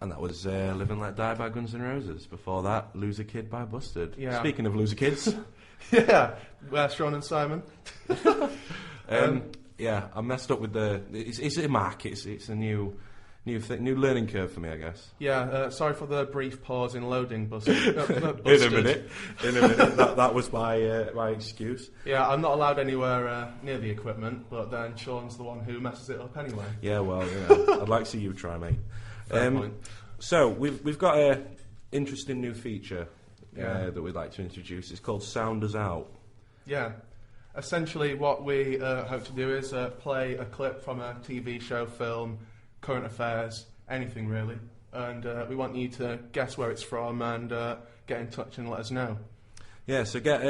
And that was Live and Let Die by Guns N' Roses. Before that, Lose a Kid by Busted. Yeah. Speaking of Loser Kids. Yeah, Sean and Simon. Yeah, I messed up with the... It's a Mac. It's a new thing, new learning curve for me, I guess. Yeah, sorry for the brief pause in loading, Busted. In a minute. That was my excuse. Yeah, I'm not allowed anywhere near the equipment, but then Sean's the one who messes it up anyway. Yeah, well, I'd like to see you try, mate. Fair point. So we've got a interesting new feature that we'd like to introduce. It's called Sound Us Out. Yeah. Essentially, what we hope to do is play a clip from a TV show, film, current affairs, anything really, and we want you to guess where it's from and get in touch and let us know. Yeah. So get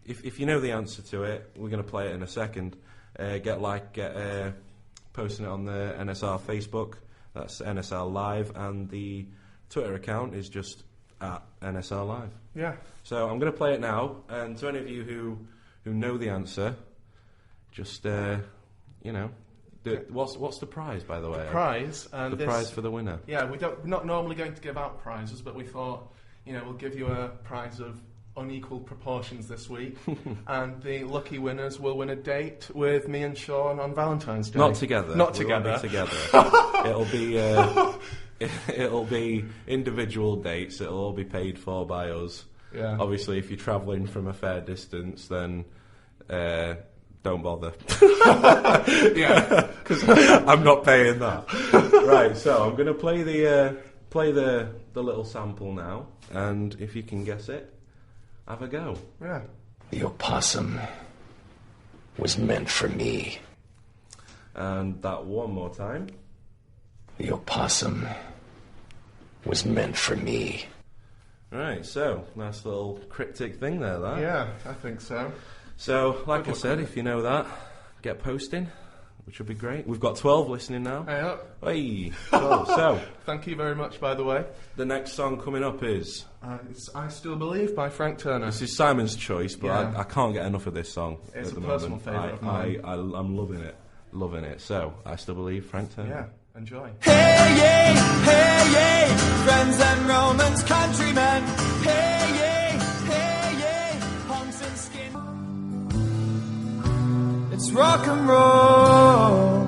if you know the answer to it, we're going to play it in a second. Get posting it on the NSR Facebook. That's NSR Live, and the Twitter account is just at NSR Live. Yeah. So I'm going to play it now, and to any of you who know the answer, just what's the prize, by the way? The prize. And the prize for the winner. Yeah, we're not normally going to give out prizes, but we thought we'll give you a prize of unequal proportions this week, and the lucky winners will win a date with me and Sean on Valentine's Day. Not together. Not we together. Won't be together. It'll be individual dates. It'll all be paid for by us. Yeah. Obviously, if you're travelling from a fair distance, then don't bother. Yeah, because I'm not paying that. Right. So I'm going to play the little sample now, and if you can guess it, have a go. Yeah. The opossum was meant for me. And that one more time. The opossum was meant for me. Right, so nice little cryptic thing there, that. Yeah, I think so. So, like I said, if you know that, get posting, which would be great. We've got 12 listening now. Hey up. Hey, 12. So, thank you very much, by the way. The next song coming up is... it's I Still Believe by Frank Turner. This is Simon's choice, but yeah. I can't get enough of this song. It's at a the personal moment. favourite of mine. I'm loving it. Loving it. So, I Still Believe, Frank Turner. Yeah, enjoy. Hey, yay, friends and Romans, countrymen. Hey, yay, punks and skin. It's rock and roll.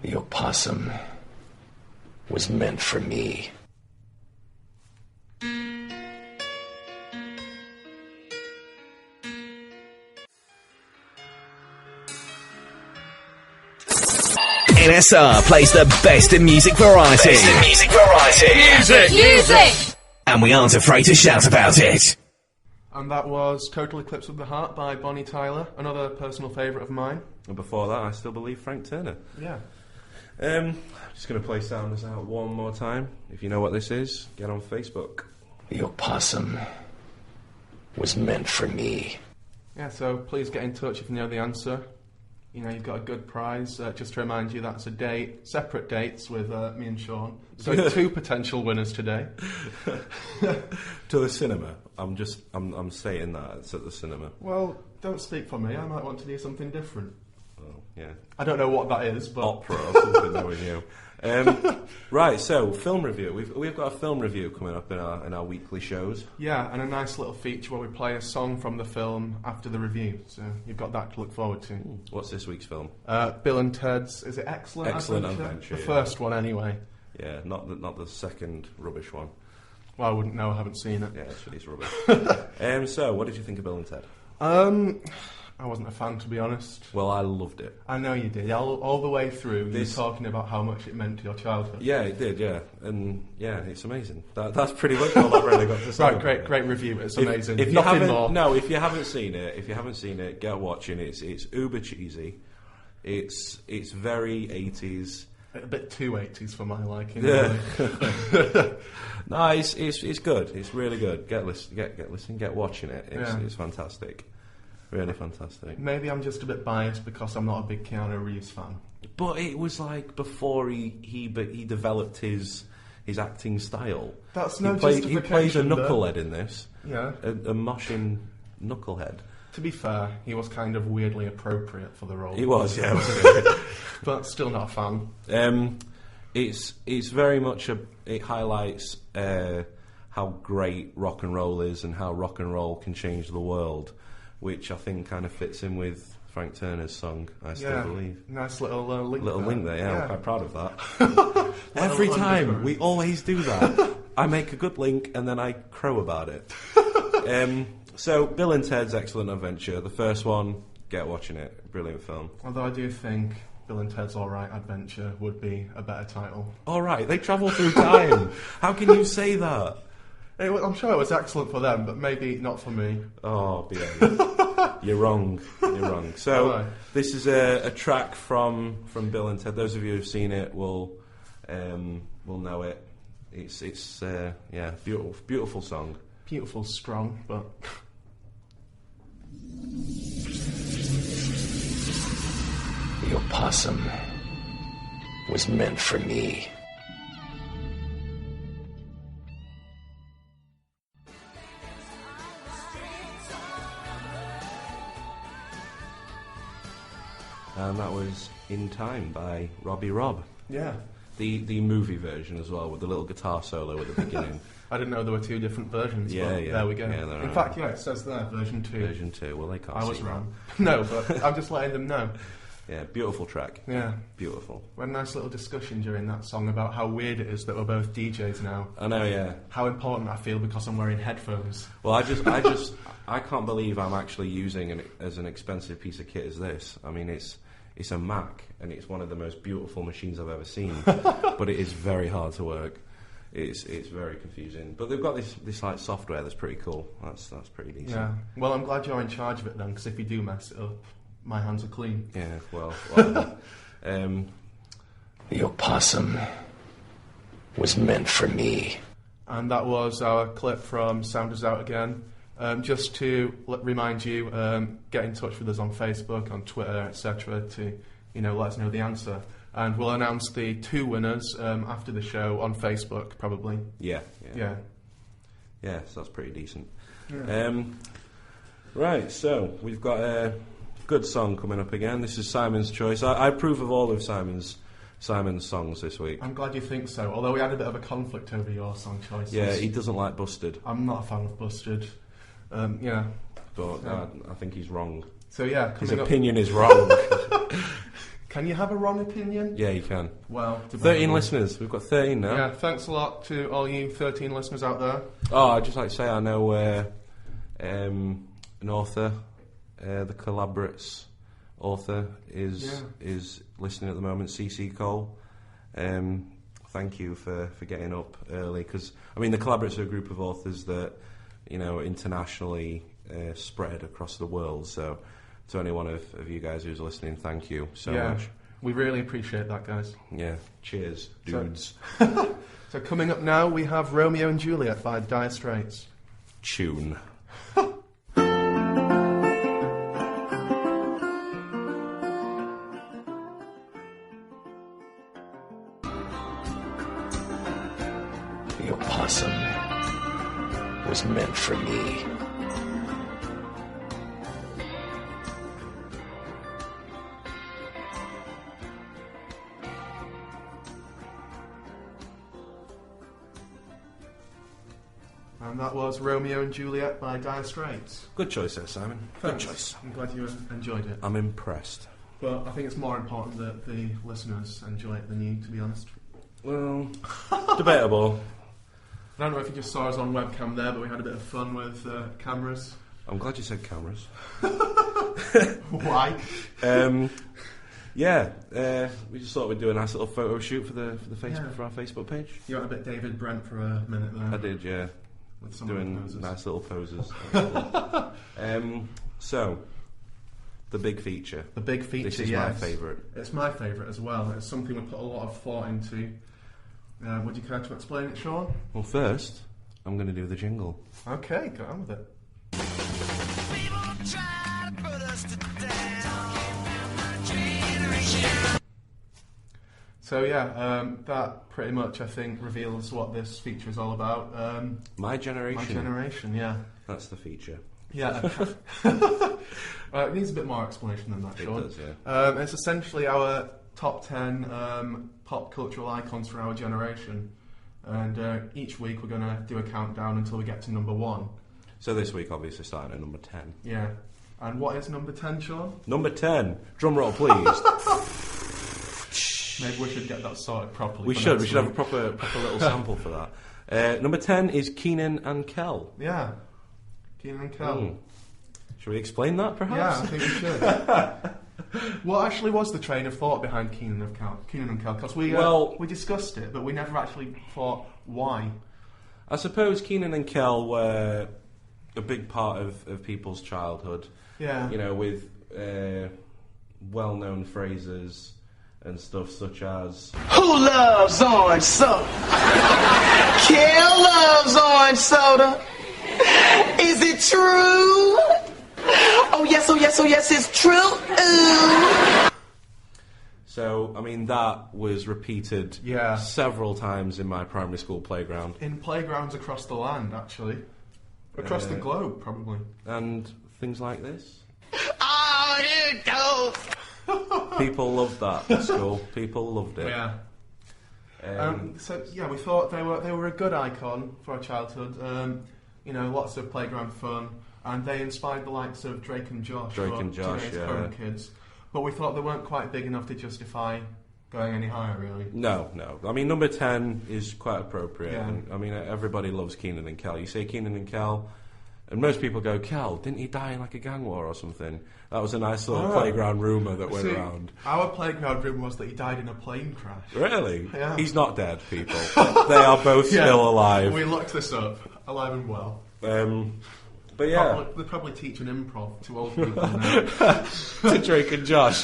The opossum was meant for me. NSR plays the best in music variety. Music! And we aren't afraid to shout about it. And that was Total Eclipse of the Heart by Bonnie Tyler, another personal favourite of mine. And before that, I Still Believe, Frank Turner. Yeah. Just going to play Sound Us Out one more time. If you know what this is, get on Facebook. The opossum was meant for me. Yeah, so please get in touch if you know the answer. You've got a good prize. Just to remind you, that's a date, separate dates with me and Sean. So 2 potential winners today. To the cinema. I'm stating that it's at the cinema. Well, don't speak for me. I might want to do something different. Oh, yeah. I don't know what that is, but opera or something, knowing you. Right, so film review. We've got a film review coming up in our weekly shows. Yeah, and a nice little feature where we play a song from the film after the review. So you've got that to look forward to. What's this week's film? Bill and Ted's. Is it Excellent Adventure? The first one, anyway. Yeah, not the second rubbish one. Well, I wouldn't know. I haven't seen it. Yeah, it's rubbish. So, what did you think of Bill and Ted? I wasn't a fan, to be honest. Well, I loved it. I know you did. All the way through, you were talking about how much it meant to your childhood. Yeah, it did, yeah. And, yeah, it's amazing. That's pretty much all I've really got to say. Right, great review. It's amazing. If you Nothing haven't, more. No, if you haven't seen it, get watching. It's uber cheesy. It's very 80s. A bit too 80s for my liking. Yeah. Really. No, it's good. It's really good. Get listening, get watching it. It's fantastic. Really fantastic. Maybe I'm just a bit biased because I'm not a big Keanu Reeves fan. But it was like before he developed his acting style. That's no justification. He plays a knucklehead in this. Yeah. A moshing knucklehead. To be fair, he was kind of weirdly appropriate for the role. He was, yeah. Wasn't he? But still not a fan. It's very much it highlights how great rock and roll is and how rock and roll can change the world, which I think kind of fits in with Frank Turner's song, I Still Believe. Nice little link there. Link there, yeah. I'm quite proud of that. Every time, we always do that. I make a good link and then I crow about it. So, Bill and Ted's Excellent Adventure, the first one, get watching it. Brilliant film. Although I do think Bill and Ted's Alright Adventure would be a better title. Alright, they travel through time. How can you say that? I'm sure it was excellent for them, but maybe not for me. Oh, behave. You're wrong. So, this is a track from Bill and Ted. Those of you who've seen it will know it. It's beautiful song. Beautiful, strong, but... The opossum was meant for me. And that was In Time by Robbie Robb. Yeah. The movie version as well, with the little guitar solo at the beginning. I didn't know there were two different versions, but there we go. Yeah, in fact, it says there, version 2. Version 2, well, they can't see I was wrong. No, but I'm just letting them know. Yeah, beautiful track. Yeah. Beautiful. We had a nice little discussion during that song about how weird it is that we're both DJs now. I know, yeah. How important I feel because I'm wearing headphones. Well, I can't believe I'm actually using as an expensive piece of kit as this. I mean, it's a Mac, and it's one of the most beautiful machines I've ever seen, but it is very hard to work. It's very confusing. But they've got this like software that's pretty cool. That's pretty decent. Yeah. Well, I'm glad you're in charge of it then, because if you do mess it up, my hands are clean. Yeah. Well. The opossum was meant for me. And that was our clip from Sound Is Out Again. Just to remind you, get in touch with us on Facebook, on Twitter, etc. to let us know the answer. And we'll announce the 2 winners after the show on Facebook, probably. Yeah. Yeah. Yeah, so that's pretty decent. Yeah. Right, so we've got a good song coming up again. This is Simon's choice. I approve of all of Simon's songs this week. I'm glad you think so, although we had a bit of a conflict over your song choices. Yeah, he doesn't like Busted. I'm not a fan of Busted. Yeah. But I think he's wrong. So yeah, his opinion is wrong. Can you have a wrong opinion? Yeah, you can. Well, 13 listeners. We've got 13 now. Yeah, thanks a lot to all you 13 listeners out there. Oh, I'd just like to say I know an author, the Collaborates author, is listening at the moment, CC Cole. Thank you for getting up early, because, I mean, the Collaborates are a group of authors that, internationally spread across the world, so... To any one of you guys who's listening, thank you so much. We really appreciate that, guys. Yeah, cheers, dudes. So coming up now, we have Romeo and Juliet by Dire Straits. Tune. The opossum was meant for me. And that was Romeo and Juliet by Dire Straits. Good choice there, Simon. Thanks. Good choice. I'm glad you enjoyed it. I'm impressed. But I think it's more important that the listeners enjoy it than you, to be honest. Well, debatable. I don't know if you just saw us on webcam there, but we had a bit of fun with cameras. I'm glad you said cameras. Why? We just thought we'd do a nice little photo shoot for the Facebook for our Facebook page. You went a bit David Brent for a minute there. I did, yeah. With some doing poses. Nice little poses. So, the big feature. The big feature, This is my favourite. It's my favourite as well. It's something we put a lot of thought into. Would you care to explain it, Sean? Well, first, I'm going to do the jingle. Okay, go on with it. So that pretty much, I think, reveals what this feature is all about. My Generation. My Generation, yeah. That's the feature. Yeah. It needs a bit more explanation than that, Sean. It does, yeah. It's essentially our top 10 pop cultural icons for our generation. And each week we're going to do a countdown until we get to number 1. So this week, obviously, starting at number 10. Yeah. And what is number 10, Sean? Number 10. Drum roll, please. Maybe we should get that sorted properly. We should have a proper little sample for that. Number 10 is Kenan and Kel. Yeah. Kenan and Kel. Should we explain that, perhaps? Yeah, I think we should. What actually was the train of thought behind Kenan and Kel? Because we discussed it, but we never actually thought why. I suppose Kenan and Kel were a big part of people's childhood. Yeah. You know, with well-known phrases and stuff such as... Who loves orange soda? Kel loves orange soda. Is it true? Oh yes, it's true. Ooh. So, I mean, that was repeated several times in my primary school playground. In playgrounds across the land, actually. Across the globe, probably. And things like this. Oh, you don't. People loved that at school. People loved it. Yeah. We thought they were a good icon for our childhood. You know, lots of playground fun, and they inspired the likes of Drake and Josh, today's current kids. But we thought they weren't quite big enough to justify going any higher, really. No. I mean, number 10 is quite appropriate. Yeah. And, I mean, everybody loves Kenan and Kel. You say Kenan and Kel, and most people go, Kel, didn't he die in like a gang war or something? That was a nice little playground rumour that went around. Our playground rumour was that he died in a plane crash. Really? Yeah. He's not dead, people. They are both still alive. We looked this up. Alive and well. But yeah. They're probably teaching improv to old people now. To Drake and Josh.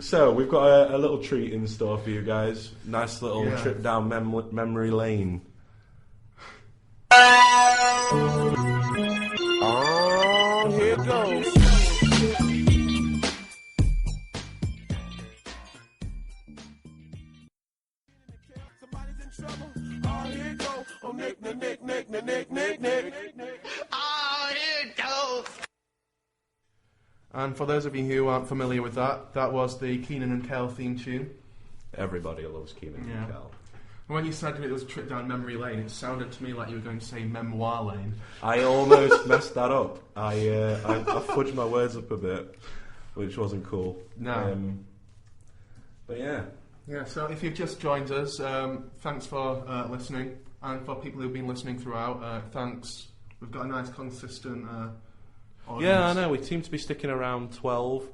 So we've got a little treat in store for you guys. Nice little trip down memory lane. Oh, here it goes. Somebody's in trouble. Oh, here it goes. Oh, Nick. Oh, here it goes. And for those of you who aren't familiar with that was the Kenan and Kel theme tune. Everybody loves Kenan and Kel. When you said it was a trip down memory lane, it sounded to me like you were going to say memoir lane. I almost messed that up. I fudged my words up a bit, which wasn't cool. No. But yeah. Yeah, so if you've just joined us, thanks for listening. And for people who've been listening throughout, thanks. We've got a nice, consistent audience. Yeah, I know. We seem to be sticking around 12.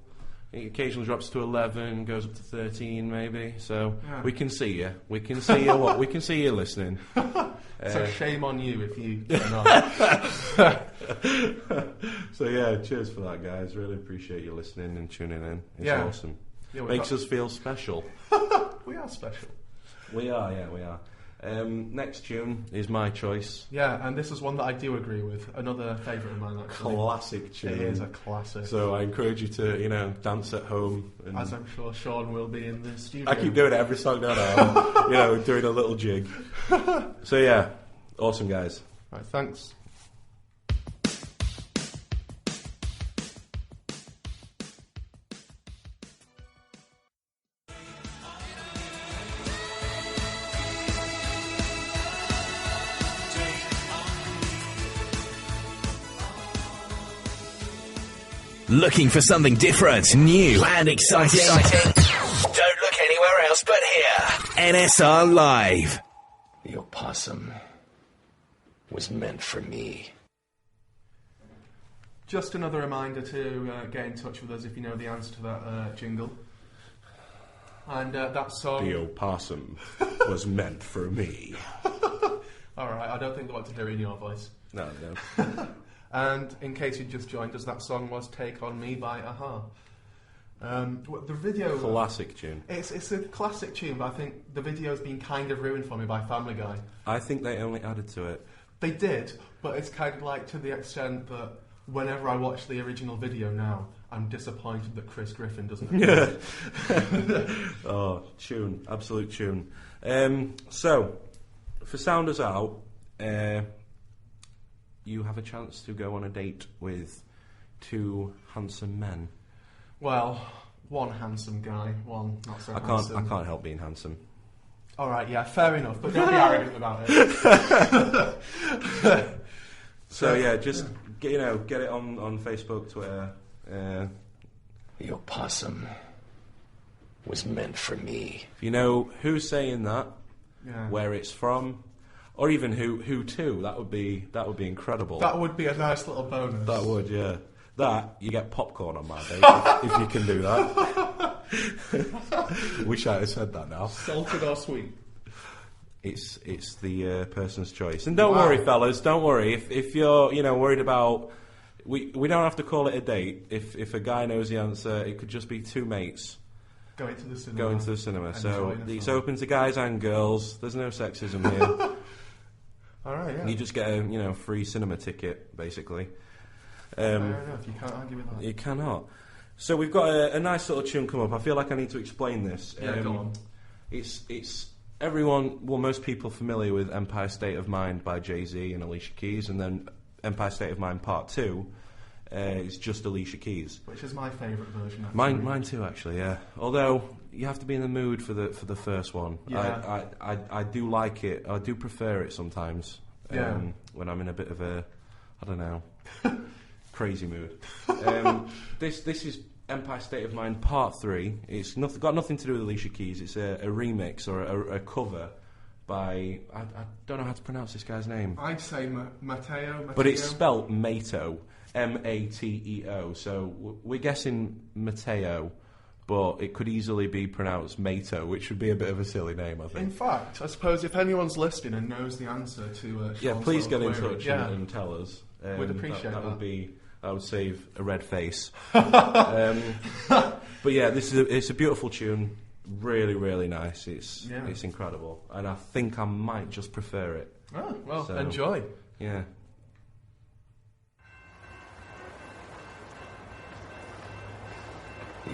It occasionally drops to 11, goes up to 13 maybe. So we can see you. We can see you. We can see you listening. So shame on you if you turn on. So yeah, cheers for that, guys. Really appreciate you listening and tuning in. It's awesome. Yeah, Makes us feel special. We are special. We are. Next tune is my choice. Yeah, and this is one that I do agree with. Another favourite of mine, actually. Classic tune. It is a classic. So I encourage you to, dance at home. And as I'm sure Sean will be in the studio. I keep doing it every song now. I'm, doing a little jig. So yeah, awesome guys. Right, thanks. Looking for something different, new and exciting? Don't look anywhere else but here. NSR Live. The opossum was meant for me. Just another reminder to get in touch with us if you know the answer to that jingle. And that song... The opossum was meant for me. Alright, I don't think they want to hear it in your voice. No. And in case you just joined us, that song was Take On Me by a-ha. The video... Classic tune. It's a classic tune, but I think the video's been kind of ruined for me by Family Guy. I think they only added to it. They did, but it's kind of like to the extent that whenever I watch the original video now, I'm disappointed that Chris Griffin doesn't appear. Oh, tune. Absolute tune. So, for Sounders Out... you have a chance to go on a date with 2 handsome men. Well, one handsome guy, one not so handsome. I can't help being handsome. All right, yeah, fair enough, but don't be arrogant about it. So yeah, just get it on Facebook, Twitter. Your possum was meant for me. If you know who's saying that, Yeah. where it's from, or even who to, that would be incredible. That would be a nice little bonus. That would, yeah. That you get popcorn on my date if you can do that. Wish I had said that now. Salted or sweet? It's the person's choice. And don't worry, fellas. Don't worry if you're worried about. We don't have to call it a date. If a guy knows the answer, it could just be 2 mates Going to the cinema. going to the cinema. So enjoying the it's film. open to guys and girls. There's no sexism here. All right, yeah. You just get a free cinema ticket, basically. Fair enough. You can't argue with that. You cannot. So we've got a nice little tune come up. I feel like I need to explain this. Yeah, go on. It's everyone. Well, most people familiar with Empire State of Mind by Jay-Z and Alicia Keys, and then Empire State of Mind Part 2 is just Alicia Keys. Which is my favourite version. Actually. Mine too, actually. Yeah. Although you have to be in the mood for the first one. Yeah. I do like it. I do prefer it sometimes. Yeah. When I'm in a bit of a, I don't know, crazy mood. This is Empire State of Mind Part 3. It's got nothing to do with Alicia Keys. It's a remix or a cover by I don't know how to pronounce this guy's name. I'd say Mateo. But it's spelt Mato, Mateo. So we're guessing Mateo, but it could easily be pronounced Mato, which would be a bit of a silly name, I In think. fact, I suppose if anyone's listening and knows the answer to Sean's Please get little in query, touch yeah. and tell us. We'd appreciate that. That would save a red face. But yeah, it's a beautiful tune. Really, really nice. It's incredible, and I think I might just prefer it. Oh, well, So, enjoy. Yeah.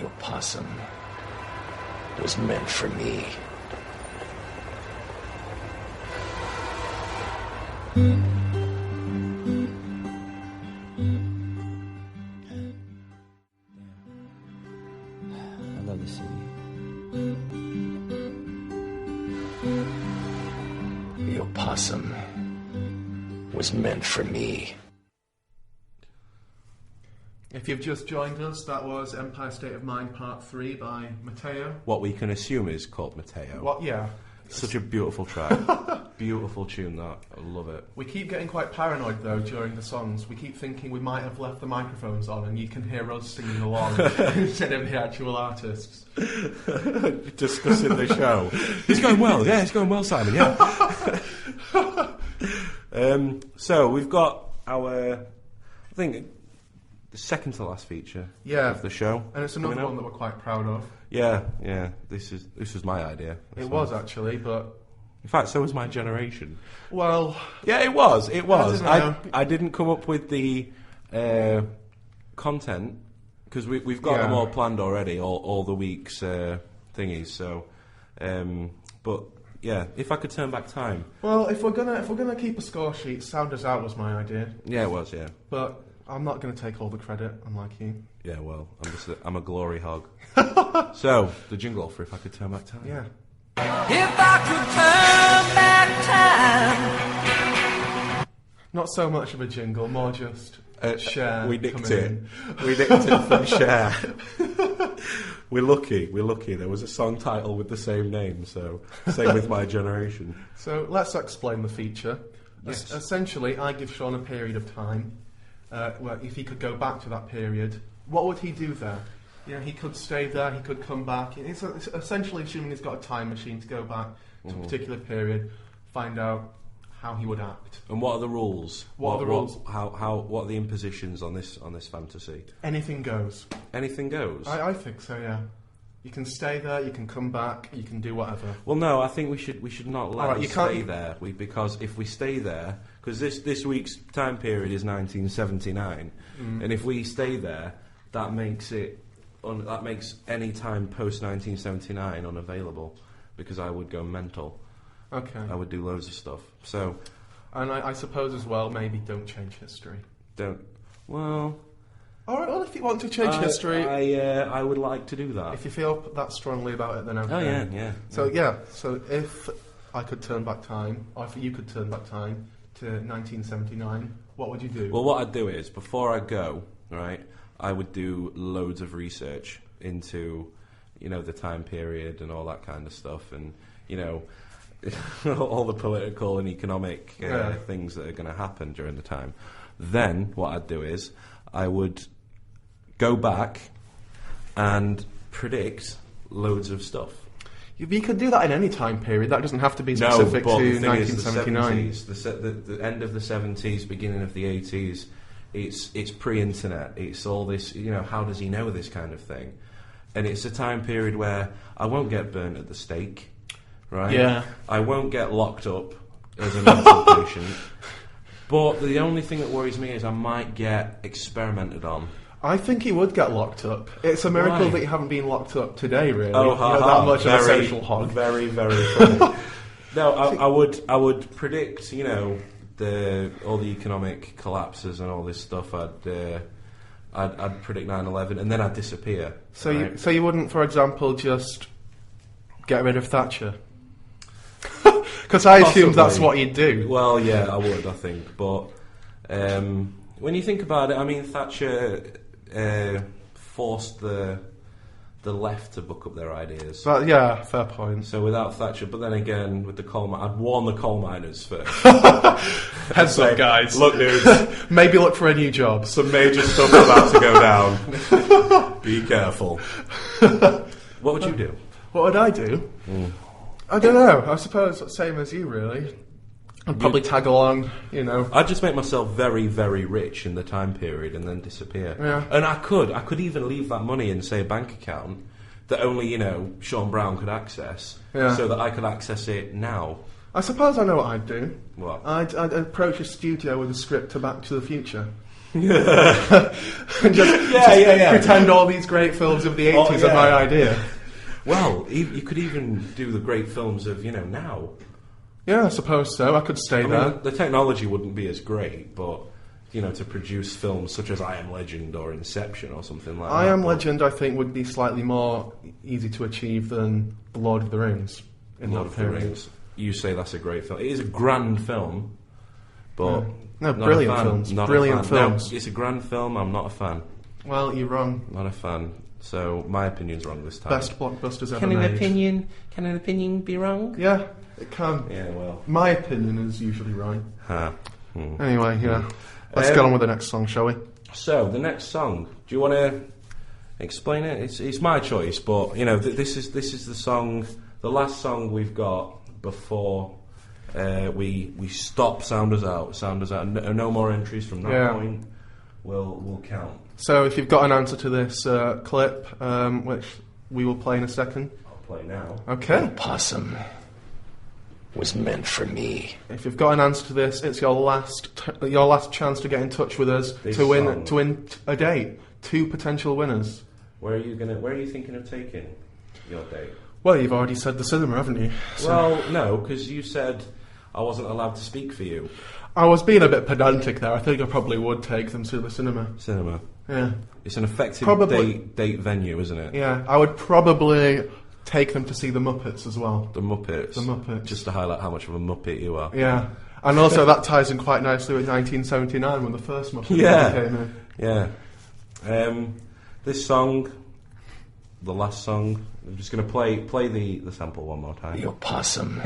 Your possum was meant for me. I love the city. Your possum was meant for me. If you've just joined us, that was Empire State of Mind Part 3 by Mateo. What we can assume is called Mateo. What? Yeah. Such a beautiful track. Beautiful tune, that. I love it. We keep getting quite paranoid, though, during the songs. We keep thinking we might have left the microphones on and you can hear us singing along instead of the actual artists. Discussing the show. It's going well. Yeah, it's going well, Simon. Yeah. So we've got our, I think, the second to last feature of the show. And it's another coming one up. that we're quite proud of. Yeah. This was my idea. It was, actually, but... In fact, so was my generation. Well... Yeah, it was. It was. I don't know. I didn't come up with the content because we've got them all planned already, all the week's thingies. So, but yeah, if I could turn back time. Well, if we're gonna keep a score sheet, Sound Us Out was my idea. Yeah, it was. Yeah. But I'm not going to take all the credit, unlike you. Yeah. Well, I'm a glory hog. So the jingle for If I Could Turn Back Time. Yeah. If I could turn back time. Not so much of a jingle, more just Cher. We nicked coming it. in. We nicked it from Cher. We're lucky. There was a song title with the same name, so same with my generation. So let's explain the feature. Yes. Essentially, I give Sean a period of time. Where if he could go back to that period, what would he do there? You know, he could stay there, he could come back. It's essentially assuming he's got a time machine to go back to a particular period, find out how he would act. And what are the rules? What are the rules? What are the impositions on this fantasy? Anything goes. Anything goes. I think so. Yeah. You can stay there. You can come back. You can do whatever. Well, no, I think we should not let Alright, us stay there because if we stay there, because this week's time period is 1979, and if we stay there, that makes any time post 1979 unavailable because I would go mental. Okay. I would do loads of stuff. So And I suppose as well, maybe don't change history. Don't. Well. All right. Well, if you want to change history, I would like to do that. if you feel that strongly about it, then okay. Oh yeah. So if I could turn back time, or if you could turn back time to 1979, what would you do? Well, what I'd do is, before I go, right, I would do loads of research into, the time period and all that kind of stuff, and, all the political and economic things that are going to happen during the time. Then, what I'd do is, I would go back and predict loads of stuff. You could do that in any time period. That doesn't have to be specific to 1979. The end of the 70s, beginning of the 80s, it's pre-internet. It's all this, how does he know this kind of thing? And it's a time period where I won't get burnt at the stake, right? Yeah. I won't get locked up as a mental patient. But the only thing that worries me is I might get experimented on. I think he would get locked up. It's a miracle Why? that you haven't been locked up today, really. Oh, that much of a social hog. Very, very funny. No, I would predict, all the economic collapses and all this stuff. I'd predict 9/11, and then I'd disappear. So right? you wouldn't, for example, just get rid of Thatcher? Because I assumed that's what you'd do. Well, yeah, I would, I think. But when you think about it, I mean, Thatcher forced the left to book up their ideas. But yeah, fair point. So without Thatcher, but then again, with the I'd warn the coal miners first. Heads up, guys. Look, dudes, maybe look for a new job. some major stuff's about to go down. Be careful. What would you do? What would I do? I don't know. I suppose same as you, really. I'd probably tag along, I'd just make myself very, very rich in the time period and then disappear. Yeah. And I could even leave that money in, say, a bank account that only, Sean Brown could access, so that I could access it now. I suppose I know what I'd do. What? I'd approach a studio with a script to Back to the Future. and just pretend all these great films of the 80s are my idea. Well, you could even do the great films of, now. Yeah, I suppose so. I could stay there. The technology wouldn't be as great, but, to produce films such as I Am Legend or Inception or something like that. I Am Legend, I think, would be slightly more easy to achieve than The Lord of the Rings. In Lord of the Rings. You say that's a great film. It is a grand film, but... No, not brilliant a fan. films. Not Brilliant a fan. films. No, it's a grand film, I'm not a fan. Well, you're wrong. Not a fan. So, my opinion's wrong this time. Best blockbusters ever made. Can an opinion be wrong? Yeah, it can. Yeah, well. My opinion is usually right. Anyway, yeah. Let's get on with the next song, shall we? So, the next song. Do you want to explain it? It's my choice, but, this is the song, the last song we've got before we stop Sound Us Out. No more entries from that point. We'll count. So if you've got an answer to this clip, which we will play in a second. I'll play now. Okay. Possum was meant for me. If you've got an answer to this, it's your last chance to get in touch with us to win a date. 2 potential winners. Where are you thinking of taking your date? Well, you've already said the cinema, haven't you? So. Well, no, because you said I wasn't allowed to speak for you. I was being a bit pedantic there. I think I probably would take them to the cinema. Cinema. Yeah. It's an effective date venue, isn't it? Yeah. I would probably take them to see the Muppets as well. The Muppets. The Muppets. Just to highlight how much of a Muppet you are. Yeah. And also that ties in quite nicely with 1979 when the first Muppet came in. Yeah. This song, the last song, I'm just going to play the sample one more time. Your possum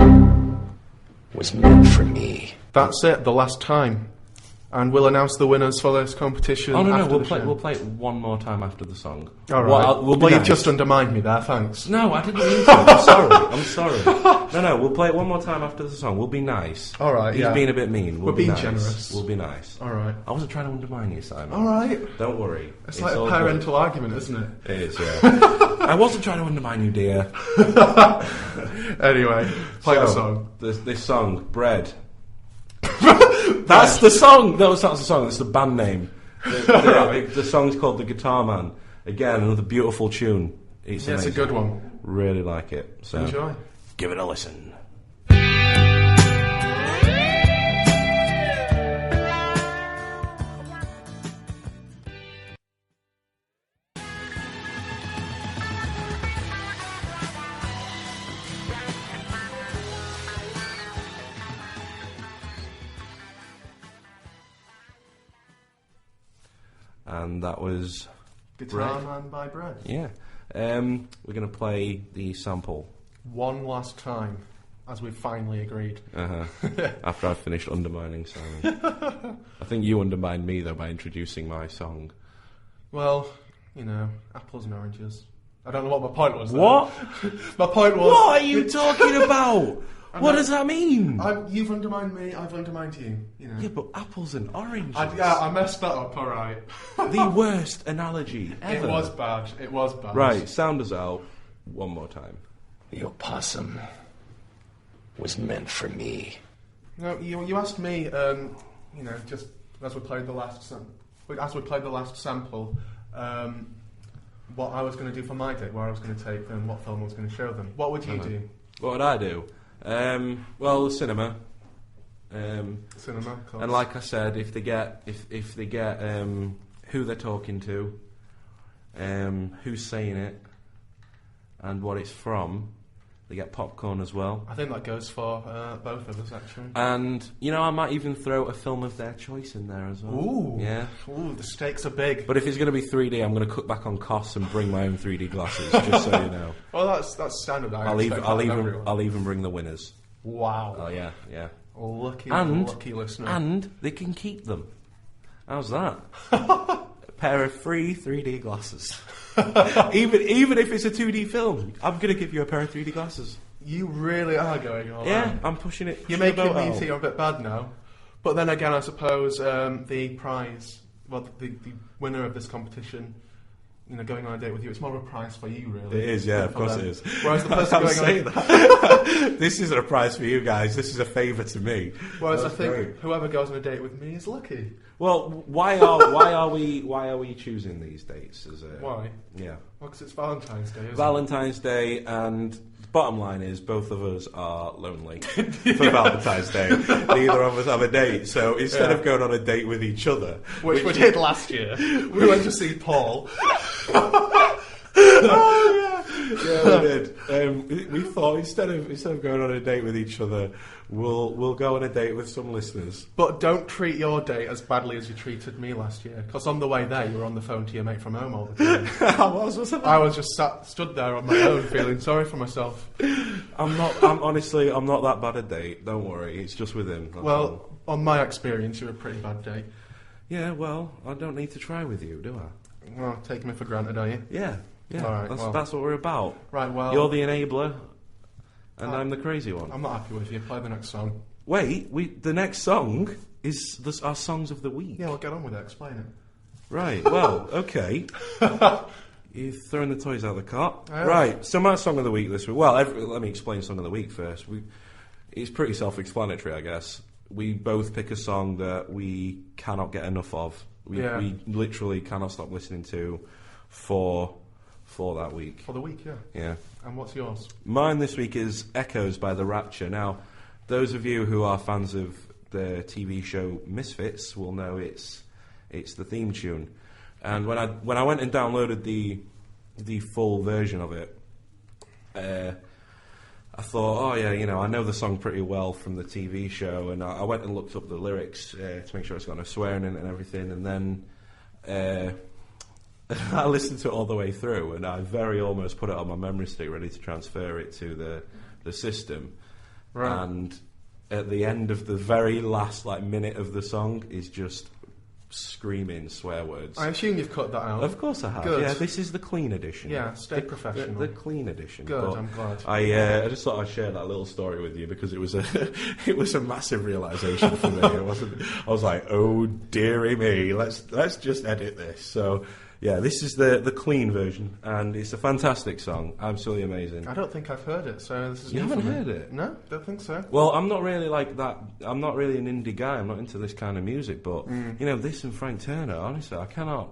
was meant for me. That's it, the last time. And we'll announce the winners for this competition. Oh, no, after we'll play it one more time after the song. All right. We'll you just undermined me there, thanks. No, I didn't mean to. I'm sorry. No, we'll play it one more time after the song. We'll be nice. All right, He's being a bit mean. We're being nice. generous. We'll be nice. All right. I wasn't trying to undermine you, Simon. All right. Don't worry. It's like a parental argument, isn't it? It is, yeah. I wasn't trying to undermine you, dear. Anyway, play the song. This song, Bread. That's the song. No, it's not the song. It's the band name. The song's called The Guitar Man. Again, another beautiful tune. It's a good one. Really like it. So enjoy. Give it a listen. and that was Guitar Bread. Man by Bread. Yeah. We're going to play the sample. One last time, as we've finally agreed. After I've finished undermining Simon. I think you undermined me, though, by introducing my song. Well, you know, apples and oranges. I don't know what my point was. What? My point was... What are you talking about? What does that mean? You've undermined me, I've undermined you. You know. Yeah, but apples and oranges. I messed that up, alright. The worst analogy ever. It was bad. Right, sound us out one more time. The opossum was meant for me. No, you asked me, you know, just as we played the last sample, what I was going to do for my date, where I was going to take them, what film I was going to show them. What would you do? What would I do? Well, cinema. Cinema, of course. And like I said, if they get who they're talking to, who's saying it, and what it's from, they get popcorn as well. I think that goes for both of us, actually. And, you know, I might even throw a film of their choice in there as well. Ooh. Yeah. Ooh, the stakes are big. But if it's going to be 3D, I'm going to cut back on costs and bring my own 3D glasses, just so you know. Well, that's standard. I'll even bring the winners. Wow. Oh, yeah, yeah. Lucky listener. And they can keep them. How's that? A pair of free 3D glasses. even if it's a 2D film, I'm going to give you a pair of 3D glasses. You really are going all Yeah, out. I'm pushing it. You're making me feel a bit bad now. But then again, I suppose the prize, well, the winner of this competition, you know, going on a date with you, it's more of a prize for you, really. It is, yeah, of course it is. Whereas the person I'm going saying on... that. This isn't a prize for you guys. This is a favour to me. Whereas That's I think great. whoever goes on a date with me is lucky. Well, why are we choosing these dates? Why? Yeah. Well, because it's Valentine's Day, isn't Valentine's Day, and the bottom line is both of us are lonely for Valentine's Day. Neither of us have a date, so instead of going on a date with each other, Which we did last year, we went to see Paul. Yeah, we did. We thought instead of going on a date with each other, we'll go on a date with some listeners. But don't treat your date as badly as you treated me last year, because on the way there you were on the phone to your mate from home all the time. I was just stood there on my own feeling sorry for myself. I'm not that bad a date. Don't worry, it's just with him. That's Well, all. on my experience, you're a pretty bad date. Yeah, well, I don't need to try with you, do I? Well, taking me for granted, are you? Yeah. All right, that's what we're about. Right, well... You're the enabler, and I'm the crazy one. I'm not happy with you. Play the next song. Wait, the next song is our songs of the week. Yeah, well, get on with it. Explain it. Right, well, okay. You're throwing the toys out of the cart. I am. Right, so my song of the week this week... Well, let me explain song of the week first. It's pretty self-explanatory, I guess. We both pick a song that we cannot get enough of. We literally cannot stop listening to for that week. For the week, yeah. Yeah. And what's yours? Mine this week is Echoes by the Rapture. Now, those of you who are fans of the TV show Misfits will know it's the theme tune. And when I went and downloaded the full version of it, I thought, oh yeah, you know, I know the song pretty well from the TV show, and I went and looked up the lyrics to make sure it's got no swearing in it and everything, and then I listened to it all the way through, and I very almost put it on my memory stick ready to transfer it to the system. Right. And at the end of the very last minute of the song is just screaming swear words. I assume you've cut that out. Of course I have. Good. Yeah, this is the clean edition. Yeah, stay professional. The clean edition. Good, But I'm glad. I just thought I'd share that little story with you because it was a massive realization for me. I was like, oh dearie me, let's just edit this. So yeah, this is the clean version, and it's a fantastic song, absolutely amazing. I don't think I've heard it, so this is You new for haven't me. heard it? No, don't think so. Well, I'm not really like that. I'm not really an indie guy. I'm not into this kind of music. But you know, this and Frank Turner. Honestly, I can't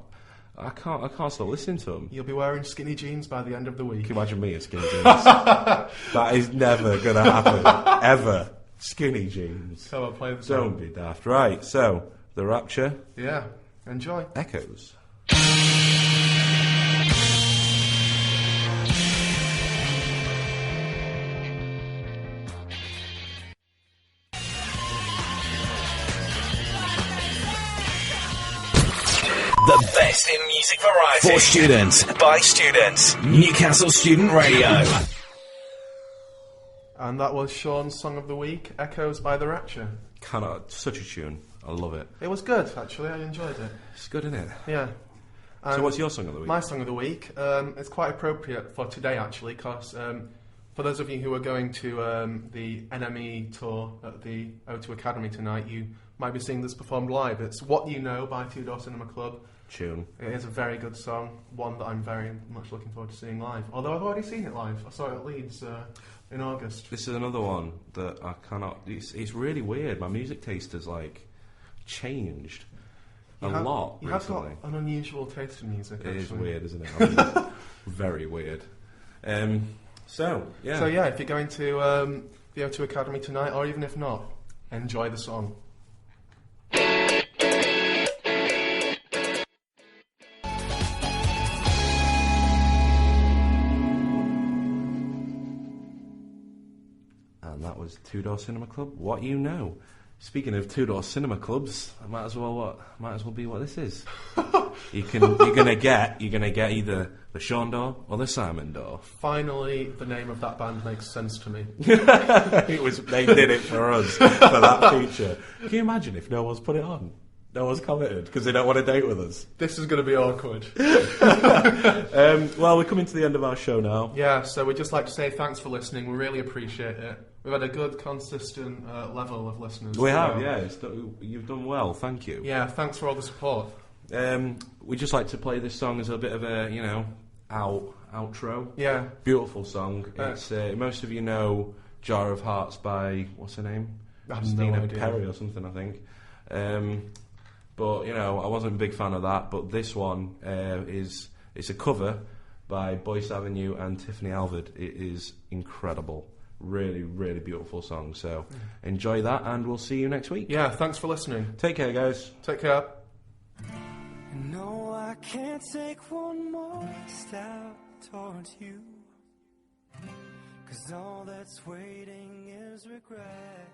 stop listening to them. You'll be wearing skinny jeans by the end of the week. Can you imagine me in skinny jeans? That is never gonna happen ever. Skinny jeans. So I'll play the song. Don't be daft. Right. So the Rapture Yeah, enjoy. Echoes. The best in music variety. For students, by students. Newcastle Student Radio. And that was Sean's Song of the Week, Echoes by the Rapture. Such a tune. I love it. It was good, actually. I enjoyed it. It's good, isn't it? Yeah. So what's your Song of the Week? My Song of the Week, it's quite appropriate for today, actually, because for those of you who are going to the NME tour at the O2 Academy tonight, you might be seeing this performed live. It's What You Know by Two Door Cinema Club. Tune. It is a very good song, one that I'm very much looking forward to seeing live. Although I've already seen it live. I saw it at Leeds in August. This is another one that I cannot... It's really weird. My music taste has, changed a lot You recently. have got an unusual taste in music, It is actually. weird, isn't it? I mean, very weird. So, yeah. So yeah, if you're going to the O2 Academy tonight, or even if not, enjoy the song. And that was Two Door Cinema Club. What You Know. Speaking of Two Door Cinema Clubs, might as well be what this is. You're gonna get either the Sean door or the Simon door. Finally, the name of that band makes sense to me. They did it for us for that feature. Can you imagine if no one's put it on? No one's commented because they don't want to date with us. This is going to be awkward. Well, we're coming to the end of our show now. Yeah, so we'd just like to say thanks for listening. We really appreciate it. We've had a good, consistent level of listeners. We have, yeah. You've done well. Thank you. Yeah, thanks for all the support. We just like to play this song as a bit of a, outro. Yeah. Beautiful song. It's most of you know Jar of Hearts by, what's her name? I have no Nina idea. Perry or something, I think. But, I wasn't a big fan of that. But this one it's a cover by Boyce Avenue and Tiffany Alvord. It is incredible. Really, really beautiful song. So enjoy that, and we'll see you next week. Yeah, thanks for listening. Take care, guys. Take care. No, I can't take one more step towards you, 'cause all that's waiting is regret.